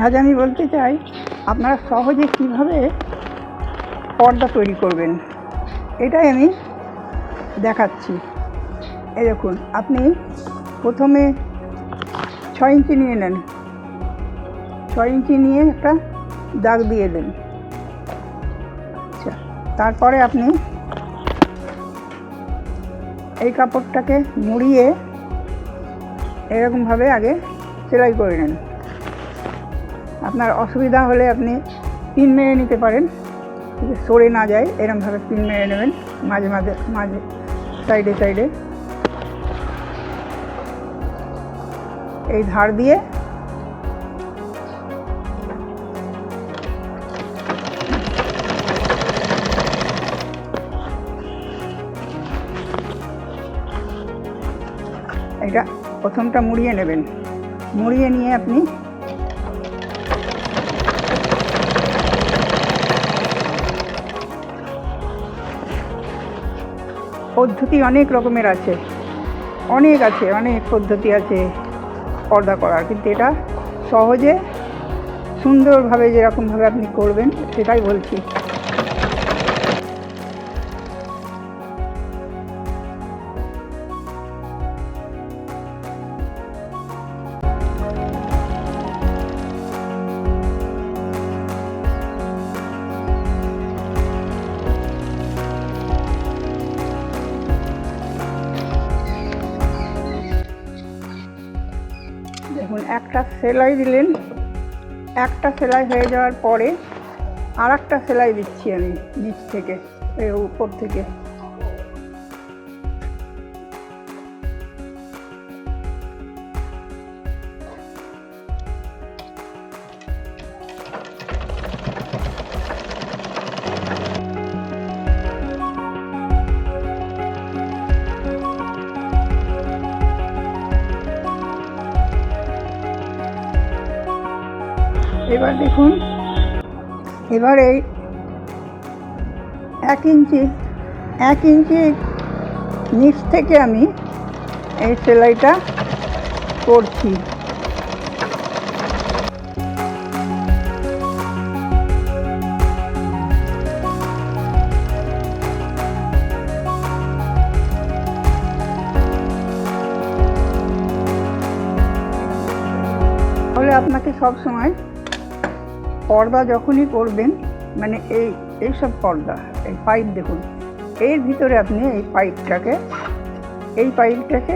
আজ আমি বলতে চাই আপনারা সহজে কীভাবে পর্দা তৈরি করবেন, এটাই আমি দেখাচ্ছি। এই দেখুন, আপনি প্রথমে 6 ইঞ্চি নিয়ে নেন। 6 ইঞ্চি নিয়ে একটা দাগ দিয়ে দেন। আচ্ছা, তারপরে আপনি এই কাপড়টাকে মুড়িয়ে এরকমভাবে আগে সেলাই করে নেন। আপনার অসুবিধা হলে আপনি পিন মেরে নিতে পারেন, সরে না যায় এরকমভাবে পিন মেরে নেবেন মাঝে মাঝে মাঝে সাইডে সাইডে। এই ধার দিয়ে এটা প্রথমটা মুড়িয়ে নেবেন। মুড়িয়ে নিয়ে আপনি পদ্ধতি অনেক রকমের আছে, অনেক পদ্ধতি আছে পর্দা করার, কিন্তু এটা সহজে সুন্দরভাবে যেরকমভাবে আপনি করবেন সেটাই বলছি। দেখুন, একটা সেলাই দিলেন, একটা সেলাই হয়ে যাওয়ার পরে আর একটা সেলাই দিচ্ছি আমি নিচ থেকে, উপর থেকে। এবার দেখুন, এবার এই 1 ইঞ্চি নিচ থেকে আমি এই সেলাইটা করছি। তাহলে আপনাকে সব সময় পর্দা যখনই করবেন, মানে এই সব পর্দা, এই পাইপ দেখুন, এর ভিতরে আপনি এই পাইপটাকে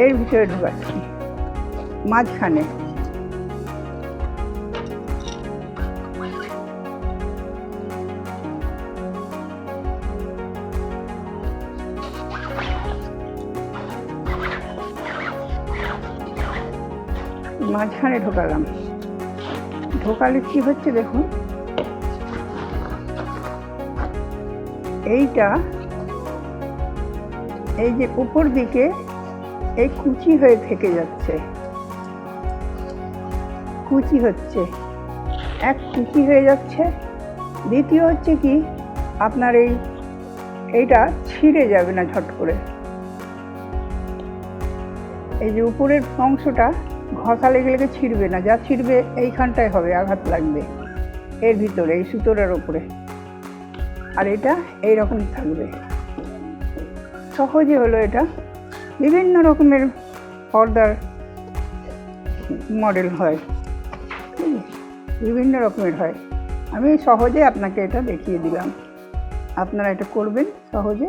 এর ভিতরে ঢুকাচ্ছি মাঝখানে। মাঝখানে ঢোকালাম। ঢোকালে কি হচ্ছে দেখুন, এইটা এই যে উপর দিকে এই কুচি হয়ে থেকে যাচ্ছে, কুচি হচ্ছে, এক কুচি হয়ে যাচ্ছে। দ্বিতীয় হচ্ছে কি, আপনার এইটা ছিঁড়ে যাবে না ঝট করে। এই যে উপরের অংশটা ঘষা লেগে ছিঁড়বে না, যা ছিঁড়বে এইখানটায় হবে, আঘাত লাগবে এর ভিতরে, এই সুতোটার উপরে। আর এটা এইরকম থাকবে। সহজে হলো এটা। বিভিন্ন রকমের পর্দার মডেল হয়, বিভিন্ন রকমের হয়। আমি সহজে আপনাকে এটা দেখিয়ে দিলাম, আপনারা এটা করবেন সহজে।